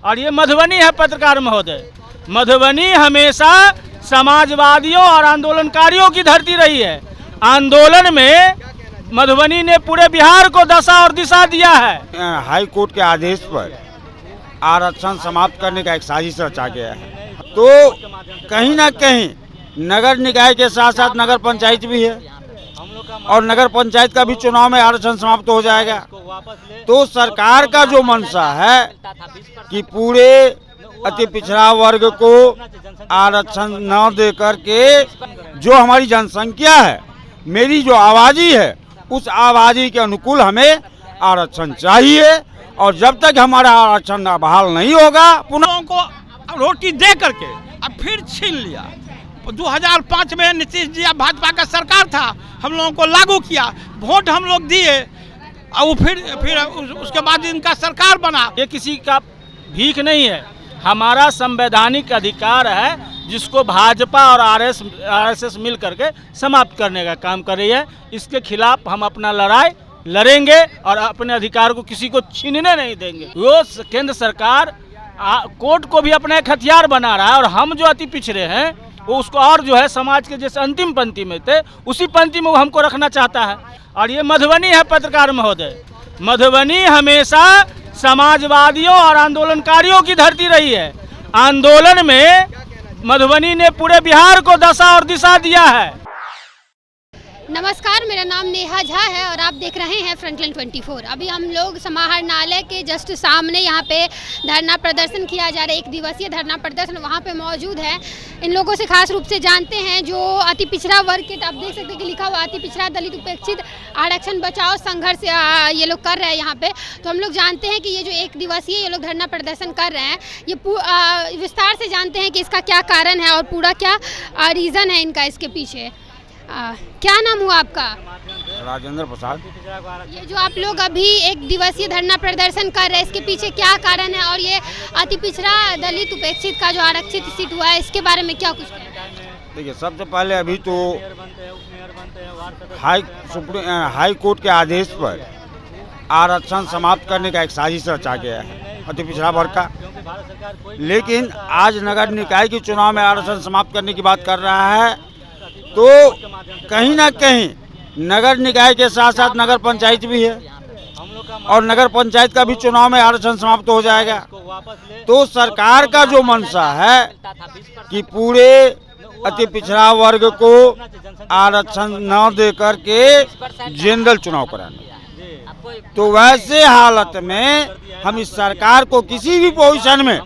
और ये मधुबनी है पत्रकार महोदय। मधुबनी हमेशा समाजवादियों और आंदोलनकारियों की धरती रही है। आंदोलन में मधुबनी ने पूरे बिहार को दशा और दिशा दिया है। हाई कोर्ट के आदेश पर आरक्षण समाप्त करने का एक साजिश रचा गया है, तो कहीं ना कहीं नगर निकाय के साथ साथ नगर पंचायत भी है और नगर पंचायत का भी चुनाव में आरक्षण समाप्त हो जाएगा। तो सरकार का जो मंशा है कि पूरे अति पिछड़ा वर्ग को आरक्षण न दे करके जो हमारी जनसंख्या है, मेरी जो आबादी है, उस आबादी के अनुकूल हमें आरक्षण चाहिए और जब तक हमारा आरक्षण बहाल नहीं होगा पुनः को रोटी दे करके अब फिर छीन लिया। 2005 में नीतीश जी भाजपा का सरकार था, हम लोगों को लागू किया, वोट हम लोग दिए और फिर उसके बाद इनका सरकार बना। ये किसी का भीख नहीं है, हमारा संवैधानिक अधिकार है जिसको भाजपा और आरएसएस मिल करके समाप्त करने का काम कर रही है। इसके खिलाफ हम अपना लड़ाई लड़ेंगे और अपने अधिकार को किसी को छीनने नहीं देंगे। वो केंद्र सरकार कोर्ट को भी अपना एक हथियार बना रहा है और हम जो अति पिछड़े हैं वो उसको और जो है समाज के जैसे अंतिम पंक्ति में थे उसी पंक्ति में वो हमको रखना चाहता है। और ये मधुबनी है पत्रकार महोदय। मधुबनी हमेशा समाजवादियों और आंदोलनकारियों की धरती रही है। आंदोलन में मधुबनी ने पूरे बिहार को दशा और दिशा दिया है। नमस्कार, मेरा नाम नेहा झा है और आप देख रहे हैं फ्रंटलाइन 24। अभी हम लोग समाहरणालय के जस्ट सामने यहाँ पे धरना प्रदर्शन किया जा रहा है, एक दिवसीय धरना प्रदर्शन वहाँ पे मौजूद है। इन लोगों से खास रूप से जानते हैं जो अति पिछड़ा वर्ग के, आप देख सकते हैं कि लिखा हुआ अति पिछड़ा दलित उपेक्षित आरक्षण बचाओ संघर्ष ये लोग कर रहे हैं यहाँ पे। तो हम लोग जानते हैं कि ये जो एक दिवसीय ये लोग धरना प्रदर्शन कर रहे हैं, ये विस्तार से जानते हैं कि इसका क्या कारण है और पूरा क्या रीज़न है इनका इसके पीछे। क्या नाम हुआ आपका? राजेंद्र प्रसाद। ये जो आप लोग अभी एक दिवसीय धरना प्रदर्शन कर रहे हैं, इसके पीछे क्या कारण है और ये अति पिछड़ा दलित उपेक्षित का जो आरक्षित सीट हुआ है इसके बारे में क्या कुछ कहना है? देखिए, सबसे पहले अभी तो हाई कोर्ट के आदेश पर आरक्षण समाप्त करने का एक साजिश रचा गया है अति पिछड़ा वर्ग का, लेकिन आज नगर निकाय के चुनाव में आरक्षण समाप्त करने की बात कर रहा है, तो कहीं ना कहीं नगर निकाय के साथ साथ नगर पंचायत भी है और नगर पंचायत का भी चुनाव में आरक्षण समाप्त हो जाएगा। तो सरकार का जो मंशा है कि पूरे अति पिछड़ा वर्ग को आरक्षण न दे करके जनरल चुनाव कराना, तो वैसे हालत में हम इस सरकार को किसी भी पोजीशन में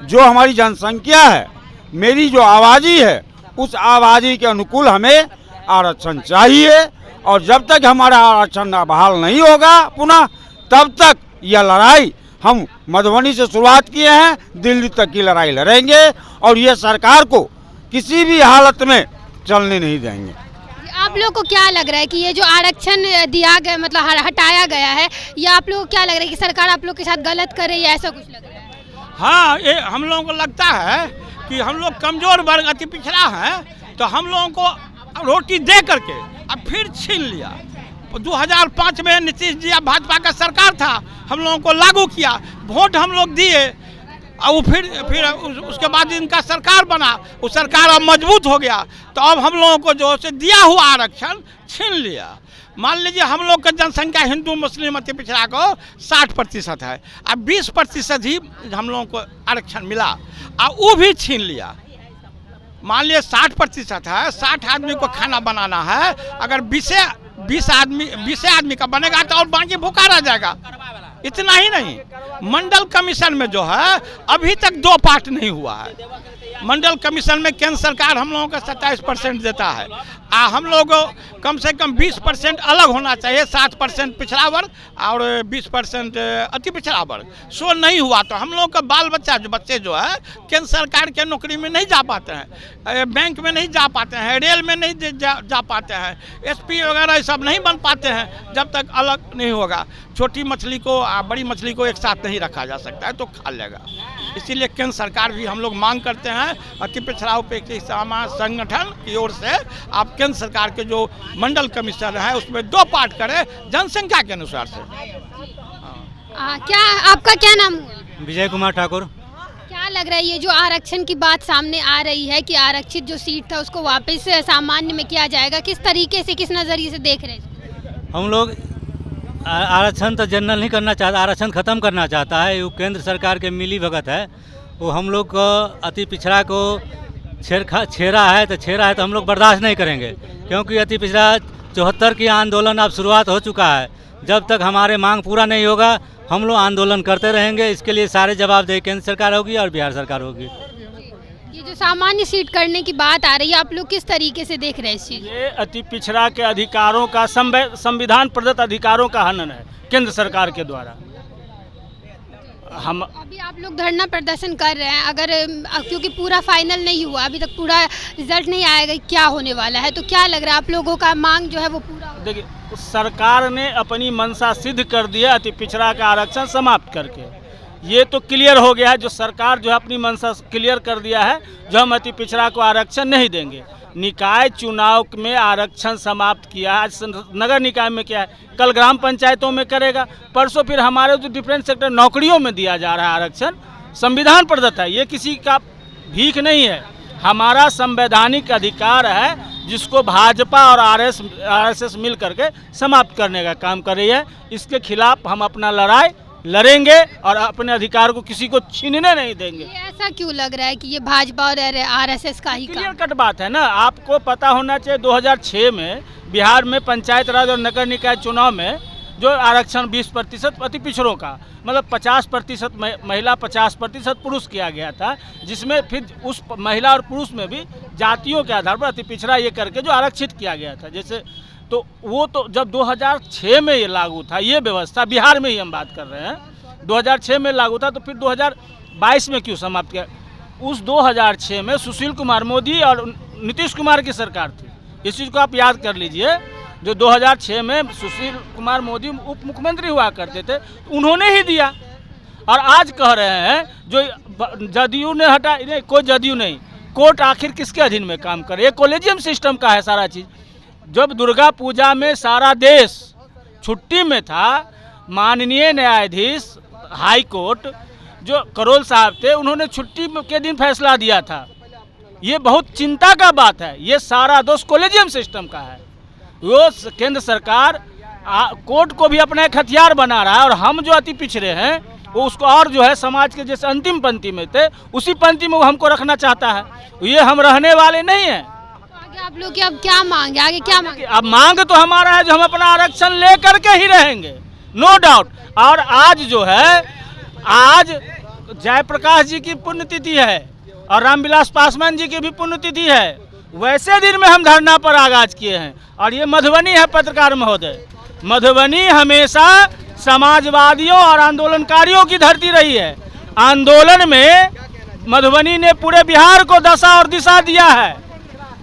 जो हमारी जनसंख्या है, मेरी जो आबादी है, उस आबादी के अनुकूल हमें आरक्षण चाहिए और जब तक हमारा आरक्षण बहाल नहीं होगा पुनः, तब तक यह लड़ाई हम मधुबनी से शुरुआत किए हैं, दिल्ली तक की लड़ाई लड़ेंगे और ये सरकार को किसी भी हालत में चलने नहीं देंगे। आप लोग को क्या लग रहा है कि ये जो आरक्षण दिया गया, मतलब हटाया गया है, ये आप लोग को क्या लग रहा है कि सरकार आप लोग के साथ गलत कर रही है, ऐसा कुछ लग रहा है? हाँ, ये हम लोगों को लगता है कि हम लोग कमजोर वर्ग अति पिछड़ा है, तो हम लोगों को रोटी दे करके अब फिर छीन लिया। 2005 में नीतीश जी भाजपा का सरकार था, हम लोगों को लागू किया, वोट हम लोग दिए और फिर उसके बाद इनका सरकार बना, वो सरकार अब मजबूत हो गया, तो अब हम लोगों को जो से दिया हुआ आरक्षण छीन लिया। मान लीजिए हम लोग का जनसंख्या हिंदू मुस्लिम अति पिछड़ा को 60% है, अब 20% ही हम लोगों को आरक्षण मिला और वो भी छीन लिया। मान लीजिए 60% है, 60 आदमी को खाना बनाना है, अगर 20 आदमी का बनेगा तो और बाकी भूखा रह जाएगा। इतना ही नहीं, मंडल कमीशन में जो है अभी तक 2 पार्ट नहीं हुआ है। मंडल कमीशन में केंद्र सरकार हम लोगों का 27% देता है, हम लोग कम से कम 20% अलग होना चाहिए, 7% पिछड़ा वर्ग और 20% अति पिछड़ा वर्ग। सो नहीं हुआ तो हम लोग का बाल बच्चे जो है केंद्र सरकार के नौकरी में नहीं जा पाते हैं, बैंक में नहीं जा पाते हैं, रेल में नहीं जा पाते हैं, एसपी वगैरह सब नहीं बन पाते हैं जब तक अलग नहीं होगा। छोटी मछली को बड़ी मछली को एक साथ नहीं रखा जा सकता है, तो खा लेगा। इसीलिए केंद्र सरकार भी हम लोग मांग करते हैं अति पिछड़ा उपेक्षित समाज संगठन की ओर से आप केंद्र सरकार के जो मंडल कमीशन है उसमें 2 पार्ट करें जनसंख्या के अनुसार से। क्या आपका क्या नाम हुआ? विजय कुमार ठाकुर। क्या लग रहा है ये जो आरक्षण की बात सामने आ रही है कि आरक्षित जो सीट था उसको वापस सामान्य में किया जाएगा, किस तरीके से, किस नज़रिए से देख रहे हैं? हम लोग आरक्षण तो जनरल नहीं करना चाहता, आरक्षण ख़त्म करना चाहता है। वो केंद्र सरकार के मिली भगत है, वो हम लोग को अति पिछड़ा को छेड़ा है तो हम लोग बर्दाश्त नहीं करेंगे, क्योंकि अति पिछड़ा 74 की आंदोलन अब शुरुआत हो चुका है। जब तक हमारे मांग पूरा नहीं होगा हम लोग आंदोलन करते रहेंगे। इसके लिए सारे जवाबदेही केंद्र सरकार होगी और बिहार सरकार होगी। ये जो सामान्य सीट करने की बात आ रही है, आप लोग किस तरीके से देख रहे हैं इस चीज़? ये अति पिछड़ा के अधिकारों का संविधान प्रदत्त अधिकारों का हनन है केंद्र सरकार के द्वारा। हम अभी आप लोग धरना प्रदर्शन कर रहे हैं, अगर क्योंकि पूरा फाइनल नहीं हुआ, अभी तक पूरा रिजल्ट नहीं आएगा क्या होने वाला है, तो क्या लग रहा है आप लोगों का मांग जो है वो पूरा हो? देखिए, सरकार ने अपनी मंशा सिद्ध कर दी है अति पिछड़ा का आरक्षण समाप्त करके। ये तो क्लियर हो गया है, जो सरकार जो है अपनी मंशा क्लियर कर दिया है, जो हम अति पिछड़ा को आरक्षण नहीं देंगे। निकाय चुनाव में आरक्षण समाप्त किया, आज नगर निकाय में क्या है, कल ग्राम पंचायतों में करेगा, परसों फिर हमारे जो डिफरेंट सेक्टर नौकरियों में दिया जा रहा है आरक्षण, संविधान प्रदत्त है। ये किसी का भीख नहीं है, हमारा संवैधानिक अधिकार है, जिसको भाजपा और आरएसएस मिल करके समाप्त करने का काम कर रही है। इसके खिलाफ हम अपना लड़ाई लड़ेंगे और अपने अधिकार को किसी को छीनने नहीं देंगे। ये ऐसा क्यों लग रहा है कि ये भाजपा और आरएसएस का ही क्लियर काम? कट बात है ना, आपको पता होना चाहिए 2006 में बिहार में पंचायत राज और नगर निकाय चुनाव में जो आरक्षण 20% अति पिछड़ों का, मतलब 50% महिला 50% पुरुष किया गया था, जिसमें फिर उस महिला और पुरुष में भी जातियों के आधार पर अति पिछड़ा ये करके जो आरक्षित किया गया था। जैसे तो वो तो जब 2006 में ये लागू था, ये व्यवस्था बिहार में ही हम बात कर रहे हैं, 2006 में लागू था, तो फिर 2022 में क्यों समाप्त किया? उस 2006 में सुशील कुमार मोदी और नीतीश कुमार की सरकार थी, इस चीज़ को आप याद कर लीजिए। जो 2006 में सुशील कुमार मोदी उप मुख्यमंत्री हुआ करते थे, उन्होंने ही दिया। और आज कह रहे हैं जो जदयू ने हटा, नहीं कोई जदयू नहीं, कोर्ट आखिर किसके अधीन में काम करे? ये कॉलेजियम सिस्टम का है सारा चीज़। जब दुर्गा पूजा में सारा देश छुट्टी में था, माननीय न्यायाधीश हाई कोर्ट जो करोल साहब थे, उन्होंने छुट्टी के दिन फैसला दिया था। ये बहुत चिंता का बात है, ये सारा दोष कॉलेजियम सिस्टम का है। वो केंद्र सरकार कोर्ट को भी अपना एक हथियार बना रहा है, और हम जो अति पिछड़े हैं वो उसको और जो है समाज के जैसे अंतिम पंक्ति में थे, उसी पंक्ति में वो हमको रखना चाहता है। ये हम रहने वाले नहीं हैं। आगे आप लोग की अब क्या मांगे, आगे क्या मांगे? अब मांग तो हमारा है जो हम अपना आरक्षण ले करके ही रहेंगे, नो डाउट। और आज जो है, आज जयप्रकाश जी की पुण्यतिथि है और रामविलास पासवान जी की भी पुण्यतिथि है, वैसे दिन में हम धरना पर आगाज किए हैं। और ये मधुबनी है पत्रकार महोदय, मधुबनी हमेशा समाजवादियों और आंदोलनकारियों की धरती रही है। आंदोलन में मधुबनी ने पूरे बिहार को दशा और दिशा दिया है।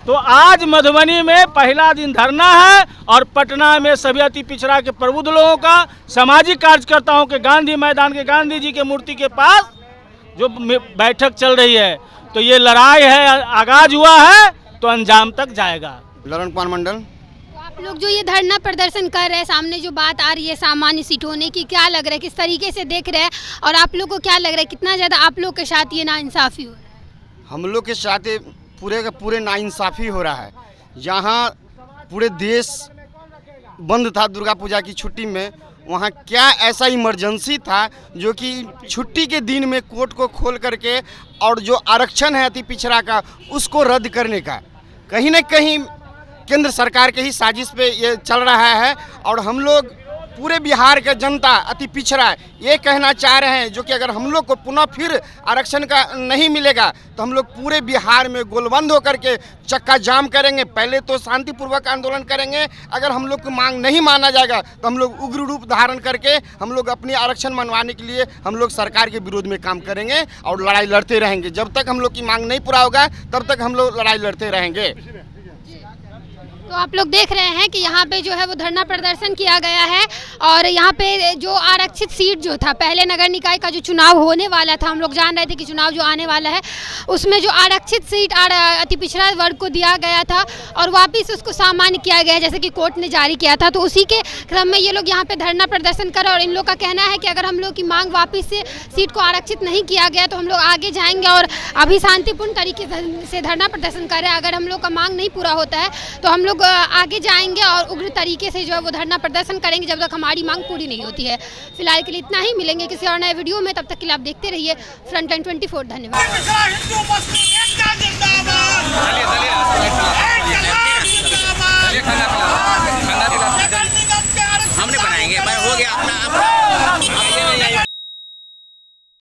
तो आज मधुबनी में पहला दिन धरना है, और पटना में सभी अति पिछड़ा के प्रबुद्ध लोगों का, सामाजिक कार्यकर्ताओं के गांधी मैदान के गांधी जी के मूर्ति के पास जो बैठक चल रही है। तो ये लड़ाई है, आगाज हुआ है तो अंजाम तक जाएगा। ललन कुमार मंडल। तो आप लोग जो ये धरना प्रदर्शन कर रहे हैं, सामने जो बात आ रही है सामान्य सीट होने की, क्या लग रहा है, किस तरीके से देख रहे हैं, और आप लोग को क्या लग रहा है कितना ज़्यादा आप लोग के साथ ये नाइंसाफ़ी हो रहा है? हम लोग के साथ पूरे का पूरे नाइंसाफ़ी हो रहा है। यहाँ पूरे देश बंद था दुर्गा पूजा की छुट्टी में, वहाँ क्या ऐसा इमरजेंसी था जो कि छुट्टी के दिन में कोर्ट को खोल करके और जो आरक्षण है अति पिछड़ा का उसको रद्द करने का, कहीं न कहीं केंद्र सरकार के ही साजिश पे ये चल रहा है। और हम लोग पूरे बिहार का जनता अति पिछड़ा ये कहना चाह रहे हैं, जो कि अगर हम लोग को पुनः फिर आरक्षण का नहीं मिलेगा तो हम लोग पूरे बिहार में गोलबंद होकर के चक्का जाम करेंगे। पहले तो शांतिपूर्वक आंदोलन करेंगे, अगर हम लोग को मांग नहीं माना जाएगा तो हम लोग उग्र रूप धारण करके हम लोग अपनी आरक्षण मनवाने के लिए हम लोग सरकार के विरोध में काम करेंगे और लड़ाई लड़ते रहेंगे। जब तक हम लोग की मांग नहीं पूरा होगा तब तक हम लोग लड़ाई लड़ते रहेंगे। तो आप लोग देख रहे हैं कि यहाँ पे जो है वो धरना प्रदर्शन किया गया है और यहाँ पे जो आरक्षित सीट जो था, पहले नगर निकाय का जो चुनाव होने वाला था, हम लोग जान रहे थे कि चुनाव जो आने वाला है उसमें जो आरक्षित सीट अति पिछड़ा वर्ग को दिया गया था और वापस उसको सामान्य किया गया जैसे कि कोर्ट ने जारी किया था। तो उसी के क्रम में ये लोग यहाँ पे धरना प्रदर्शन कर और इन लोग का कहना है कि अगर हम लोग की मांग वापस से सीट को आरक्षित नहीं किया गया तो हम लोग आगे जाएंगे और अभी शांतिपूर्ण तरीके से धरना प्रदर्शन कर रहे हैं। अगर हम लोग का मांग नहीं पूरा होता है तो हम लोग आगे जाएंगे और उग्र तरीके से जो है वो धरना प्रदर्शन करेंगे जब तक हमारी मांग पूरी नहीं होती है। फिलहाल के लिए इतना ही, मिलेंगे किसी और नए वीडियो में, तब तक के लिए आप देखते रहिए फ्रंटलाइन 24। धन्यवाद।